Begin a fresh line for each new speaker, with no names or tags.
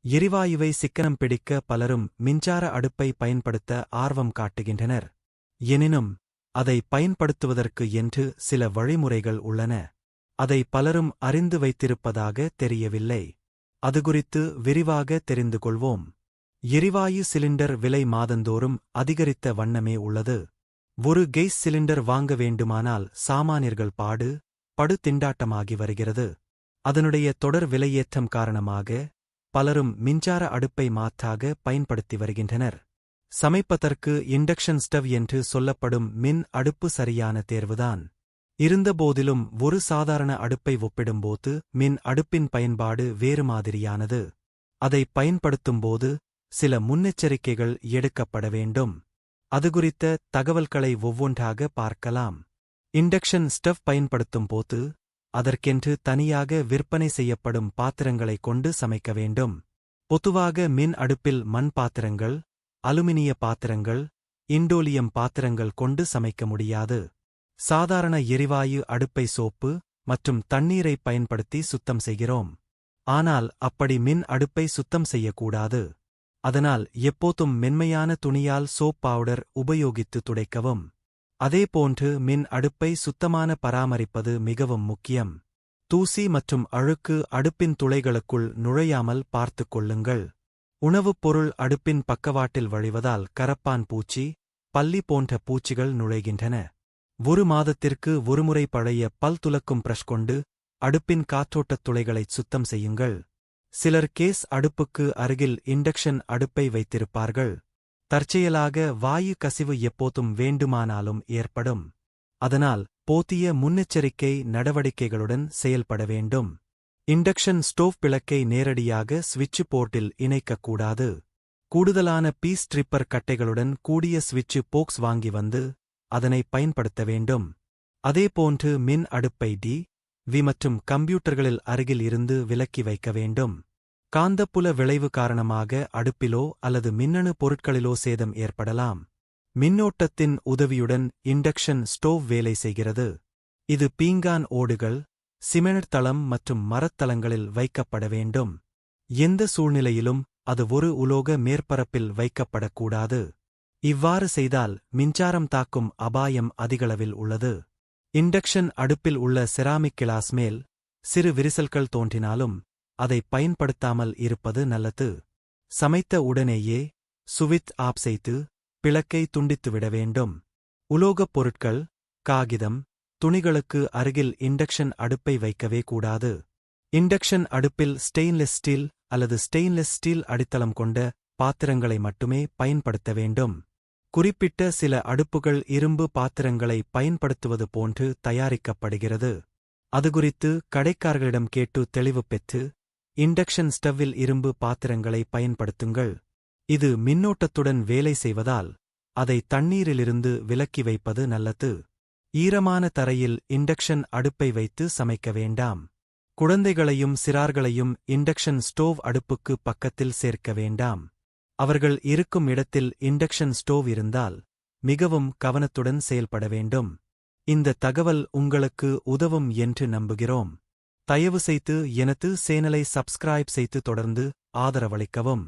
எரிவாயுவை சிக்கனம் பிடிக்க பலரும் மின்சார அடுப்பை பயன்படுத்த ஆர்வம் காட்டுகின்றனர். எனினும் அதை பயன்படுத்துவதற்கு என்று சில வழிமுறைகள் உள்ளன. அதை பலரும் அறிந்து வைத்திருப்பதாக தெரியவில்லை. அதுகுறித்து விரிவாக தெரிந்து கொள்வோம். எரிவாயு சிலிண்டர் விலை மாதந்தோறும் அதிகரித்த வண்ணமே உள்ளது. ஒரு கேஸ் சிலிண்டர் வாங்க வேண்டுமானால் சாமானியர்கள் படு திண்டாட்டமாகி வருகிறது. அதனுடைய தொடர் விலையேற்றம் காரணமாக பலரும் மின்சார அடுப்பை மாற்றாக பயன்படுத்தி வருகின்றனர். சமைப்பதற்கு இண்டக்ஷன் ஸ்டவ் என்று சொல்லப்படும் மின் அடுப்பு சரியான தேர்வுதான். இருந்தபோதிலும் ஒரு சாதாரண அடுப்பை ஒப்பிடும்போது மின் அடுப்பின் பயன்பாடு வேறு மாதிரியானது. அதை பயன்படுத்தும்போது சில முன்னெச்சரிக்கைகள் எடுக்கப்பட வேண்டும். அதுகுறித்த தகவல்களை ஒவ்வொன்றாக பார்க்கலாம். இண்டக்ஷன் ஸ்டவ் பயன்படுத்தும் போது அதற்கென்று தனியாக விற்பனை செய்யப்படும் பாத்திரங்களை கொண்டு சமைக்க வேண்டும். பொதுவாக மின் அடுப்பில் மண் பாத்திரங்கள், அலுமினிய பாத்திரங்கள், இண்டோலியம் பாத்திரங்கள் கொண்டு சமைக்க முடியாது. சாதாரண எரிவாயு அடுப்பை சோப்பு மற்றும் தண்ணீரை பயன்படுத்தி சுத்தம் செய்கிறோம். ஆனால் அப்படி மின் அடுப்பை சுத்தம் செய்யக்கூடாது. அதனால் எப்போதும் மென்மையான துணியால் சோப் பவுடர் உபயோகித்து துடைக்கவும். அதேபோன்று மின் அடுப்பை சுத்தமான பராமரிப்பது மிகவும் முக்கியம். தூசி மற்றும் அழுக்கு அடுப்பின் துளைகளுக்குள் நுழையாமல் பார்த்துக் கொள்ளுங்கள். உணவுப் பொருள் அடுப்பின் பக்கவாட்டில் வழிவதால் கரப்பான் பூச்சி, பல்லி போன்ற பூச்சிகள் நுழைகின்றன. ஒரு மாதத்திற்கு ஒருமுறை பழைய பல் துலக்கும் பிரஷ் கொண்டு அடுப்பின் காற்றோட்டத் துளைகளைச் சுத்தம் செய்யுங்கள். சிலர் கேஸ் அடுப்புக்கு அருகில் இண்டக்ஷன் அடுப்பை வைத்திருப்பார்கள். தற்செயலாக வாயு கசிவு எப்போதும் வேண்டுமானாலும் ஏற்படும். அதனால் போதிய முன்னெச்சரிக்கை நடவடிக்கைகளுடன் செயல்பட வேண்டும். இண்டக்ஷன் ஸ்டோவ் விளக்கை நேரடியாக ஸ்விட்ச் போர்ட்டில் இணைக்கக்கூடாது. கூடுதலான பீஸ் ஸ்ட்ரிப்பர் கட்டைகளுடன் கூடிய ஸ்விட்ச் போக்ஸ் வாங்கி வந்து அதனை பயன்படுத்த வேண்டும். அதேபோன்று மின் அடுப்பை வி மற்றும் கம்ப்யூட்டர்களில் அருகில் இருந்து விலக்கி வைக்க வேண்டும். காந்தப்புல விளைவு காரணமாக அடுப்பிலோ அல்லது மின்னணு பொருட்களிலோ சேதம் ஏற்படலாம். மின்னோட்டத்தின் உதவியுடன் இண்டக்ஷன் ஸ்டோவ் வேலை செய்கிறது. இது பீங்கான் ஓடுகள், சிமெண்ட் தளம் மற்றும் மரத்தளங்களில் வைக்கப்பட வேண்டும். எந்த சூழ்நிலையிலும் அது ஒரு உலோக மேற்பரப்பில் வைக்கப்படக்கூடாது. இவ்வாறு செய்தால் மின்சாரம் தாக்கும் அபாயம் அதிகளவில் உள்ளது. இண்டக்ஷன் அடுப்பில் உள்ள செராமிக் கிளாஸ் மேல் சிறு விரிசல்கள் தோன்றினாலும் அதை பயன்படுத்தாமல் இருப்பது நல்லது. சமைத்த உடனேயே சுவிட்ச் ஆஃப் செய்து பிளக்கை துண்டித்துவிட வேண்டும். உலோகப் பொருட்கள், காகிதம், துணிகளுக்கு அருகில் இண்டக்ஷன் அடுப்பை வைக்கவே கூடாது. இண்டக்ஷன் அடுப்பில் ஸ்டெயின்லெஸ் ஸ்டீல் அல்லது ஸ்டெயின்லெஸ் ஸ்டீல் அடித்தளம் கொண்ட பாத்திரங்களை மட்டுமே பயன்படுத்த வேண்டும். குறிப்பிட்ட சில அடுப்புகள் இரும்பு பாத்திரங்களை பயன்படுத்துவது போன்று தயாரிக்கப்படுகிறது. அதுகுறித்து கடைக்காரர்களிடம் கேட்டு தெளிவு பெற்று இண்டக்ஷன் ஸ்டவ்வில் இரும்பு பாத்திரங்களை பயன்படுத்துங்கள். இது மின்னோட்டத்துடன் வேலை செய்வதால் அதை தண்ணீரிலிருந்து விலக்கி வைப்பது நல்லது. ஈரமான தரையில் இண்டக்ஷன் அடுப்பை வைத்து சமைக்க வேண்டாம். குழந்தைகளையும் சிறார்களையும் இண்டக்ஷன் ஸ்டோவ் அடுப்புக்கு பக்கத்தில் சேர்க்க வேண்டாம். அவர்கள் இருக்கும் இடத்தில் இண்டக்ஷன் ஸ்டோவ் இருந்தால் மிகவும் கவனத்துடன் செயல்பட வேண்டும். இந்த தகவல் உங்களுக்கு உதவும் என்று நம்புகிறோம். தயவு செய்து எனது சேனலை சப்ஸ்கிரைப் செய்து தொடர்ந்து ஆதரவளிக்கவும்.